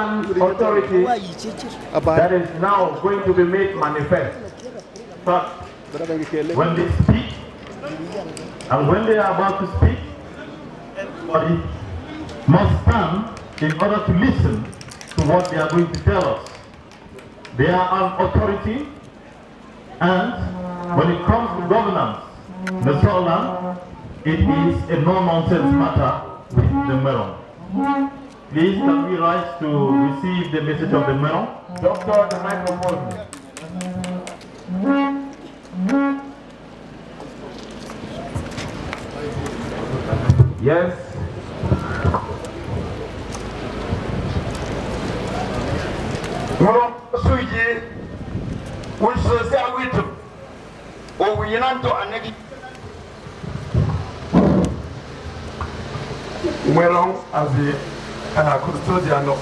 Land Authority that is now going to be made manifest. But when they speak, and when they are about to speak, everybody must stand in order to listen to what they are going to tell us. They are an authority, and when it comes to governance, Ngonnso land, it is a no-nonsense matter with the Ngwerong. Please, can we rise to receive the message of the Ngwerong? Doctor, the microphone. Yes. Ngwerong, as the custodian of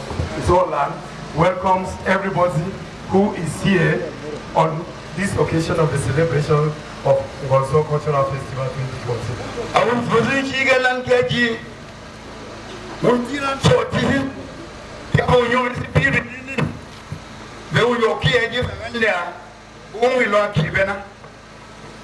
Zoland, welcomes everybody who is here on this occasion of the celebration of Ngonnso Cultural Festival 2014.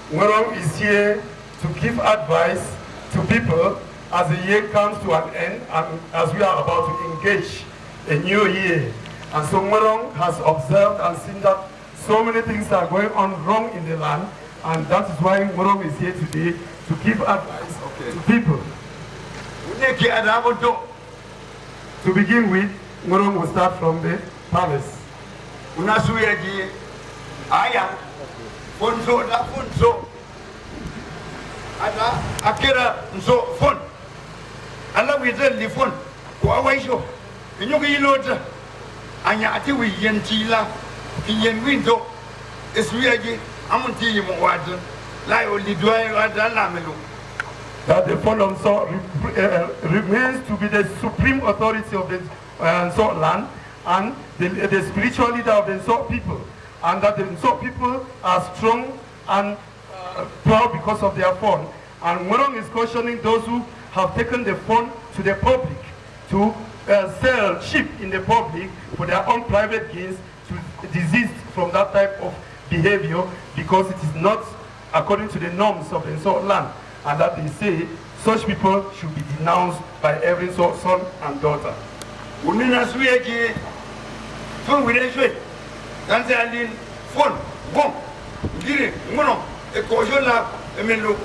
Ngwerong is here to give advice to people as the year comes to an end and as we are about to engage a new year. And so Ngwerong has observed and seen that so many things are going on wrong in the land, and that is why Ngwerong is here today to give advice to people. To begin with, Ngwerong will start from the palace. Akira Nso phone. Allah we tell the phone. Ko awaisho. Inyo ki lota. Anya ati we yentila. Kiyen window. Eswiaje amunti mo wadu. La oli doy wada la melu. That the phone also remains to be the supreme authority of the Nso land and the spiritual leader of the Nso people, and that the Nso people are strong and proud because of their phone. And Ngwerong is cautioning those who have taken the phone to the public to sell cheap in the public for their own private gains, to desist from that type of behavior, because it is not according to the norms of the Nso land, and that they say such people should be denounced by every son and daughter. Phone with a shit. That's the phone. Boom. Get it. A caution lab, a melu,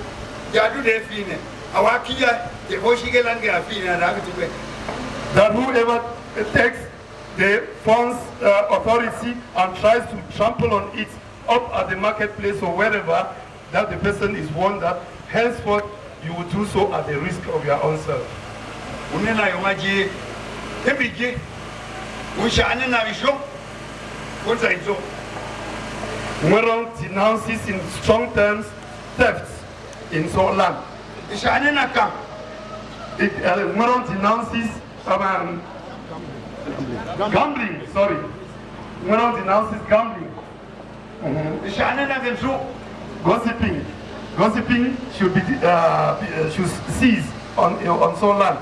Yadu de Fine, Awakia, the Hoshigelanga Fine, and Abitube. That whoever takes the phone's authority and tries to trample on it up at the marketplace or wherever, that the person is warned that henceforth you will do so at the risk of your own self. Unena Yomaji, Hebiji, Ushanina Visho, what's I do? Ngwerong denounces in strong terms thefts in Nso land. Ngwerong denounces gambling. Sorry, Ngwerong denounces gambling. Gossiping. Gossiping should be should cease on Nso land.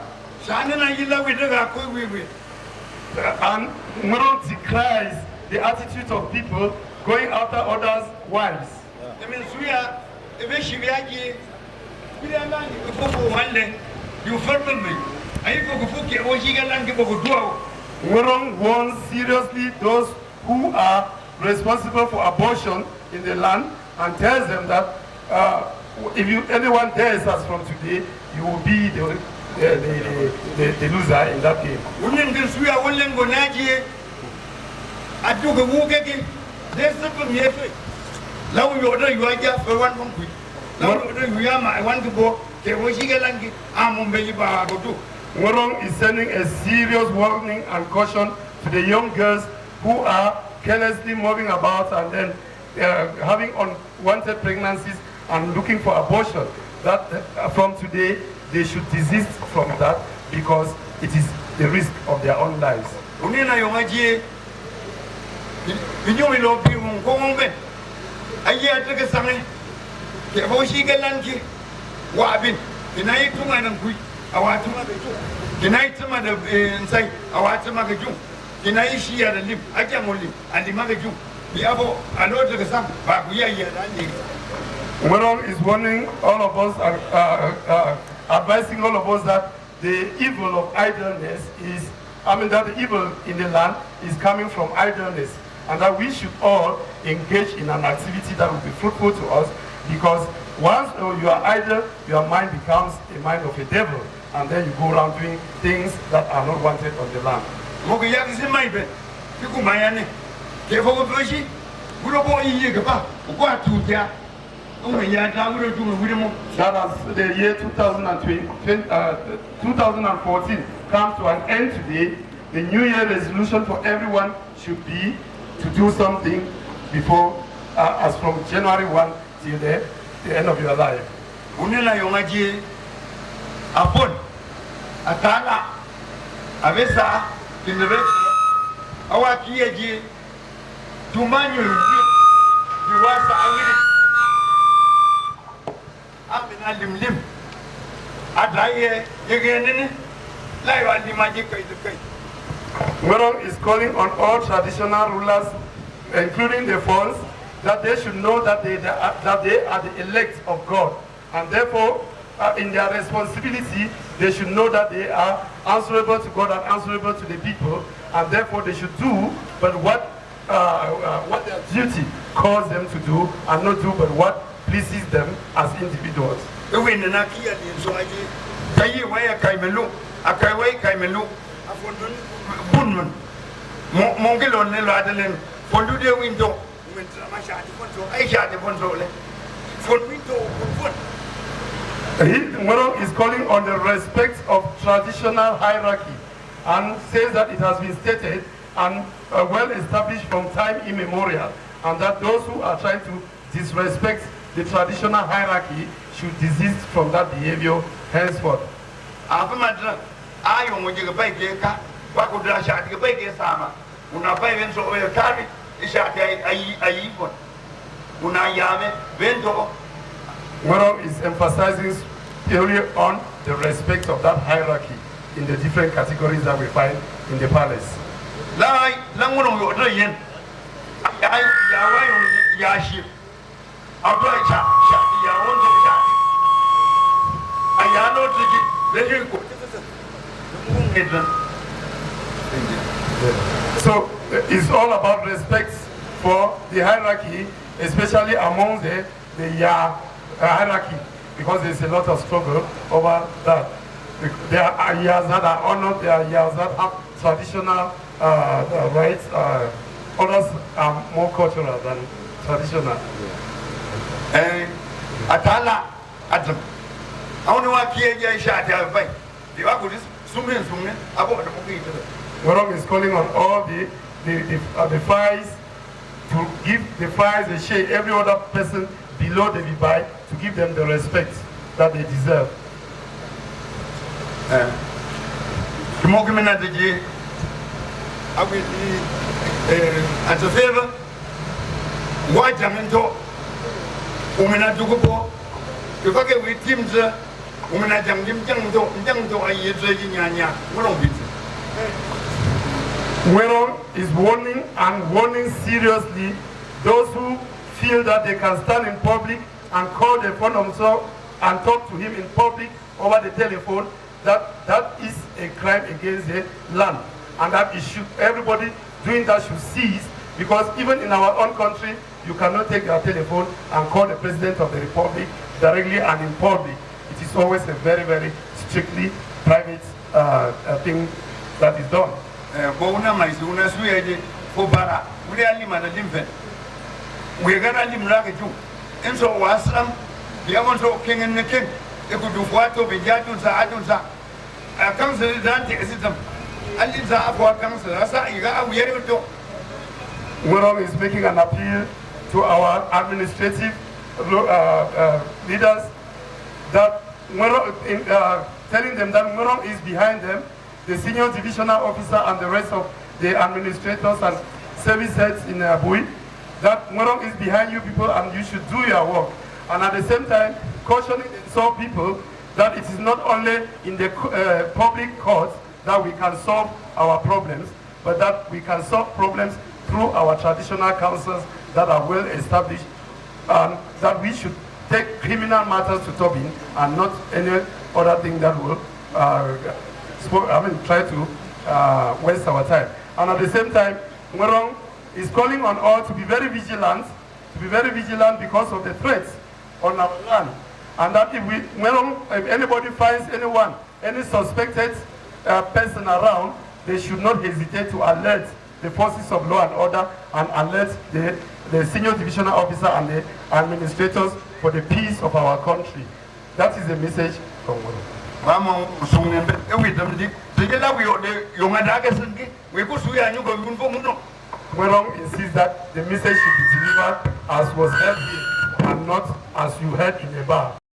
And Ngwerong decries the attitude of people going after others' wives. Ngwerong warns seriously those who are responsible for abortion in the land and tells them that if anyone dares us from today, you will be the loser in that game. There's something here. Now you order you are just for one month. Now you I want to go. Ngwerong is sending a serious warning and caution to the young girls who are carelessly moving about and then having unwanted pregnancies and looking for abortion. That from today they should desist from that because it is the risk of their own lives. kinaishi ya lim aja molim andi magaju biabo another kesam baguya ya dandi. Ngwerong is warning all of us, advising all of us that the evil of idleness is, that the evil in the land is coming from idleness, and that we should all engage in an activity that will be fruitful to us, because once you are idle, your mind becomes a mind of a devil, and then you go around doing things that are not wanted on the land. That as the year 2014 comes to an end today, the New Year resolution for everyone should be to do something before, as from January 1 till the end of your life. Unela yongaji apon atala avesa kinebe awakiyeji tumanyo biwasa awiri amina limlim adaye yegenene laiwa limaji kai. Ngwerong is calling on all traditional rulers, including the false, that they should know that they are the elect of God, and therefore in their responsibility they should know that they are answerable to God and answerable to the people, and therefore they should do but what their duty calls them to do, and not do but what pleases them as individuals. Ngwerong is calling on the respect of traditional hierarchy, and says that it has been stated and well established from time immemorial, and that those who are trying to disrespect the traditional hierarchy should desist from that behavior henceforth. Ngwerong is emphasizing purely on the respect of that hierarchy in the different categories that we find in the palace. So it's all about respect for the hierarchy, especially among the hierarchy, because there's a lot of struggle over that. There are years that are honored, there are years that have traditional rights, others are more cultural than traditional. Atala Adam. I want to work here. Ngwerong is calling on all the Fais to give the Fais a share, every other person below the Vibai, to give them the respect that they deserve. As a favor, why Jamento, Umina Dugupo, if I get with Tim's Umina Jamdo, I eat Yanya, Ngwerong is warning seriously those who feel that they can stand in public and call the phone Ngonnso and talk to him in public over the telephone, that is a crime against the land, and that everybody doing that should cease, because even in our own country you cannot take your telephone and call the President of the Republic directly and in public. It is always a very, very strictly private thing that is done. We got a limb like you. And so was the Ngonnso king and the king. They could do what to be Jatusa, Adusa. A council is anti-system. And it's a for council. That's how you got a weird to. Ngwerong is making an appeal to our administrative leaders that telling them that Ngwerong is behind them, the senior divisional officer and the rest of the administrators and service heads in Bui, that Ngwerong is behind you people and you should do your work. And at the same time, cautioning some people that it is not only in the public courts that we can solve our problems, but that we can solve problems through our traditional councils that are well established, and that we should take criminal matters to Tobin and not any other thing that will try to waste our time. And at the same time, Ngwerong is calling on all to be very vigilant, because of the threats on our land. And that if anybody finds anyone, any suspected person around, they should not hesitate to alert the forces of law and order and alert the senior divisional officer and the administrators for the peace of our country. That is the message from Ngwerong. Ngwerong insists that the message should be delivered as was heard here and not as you heard in a bar.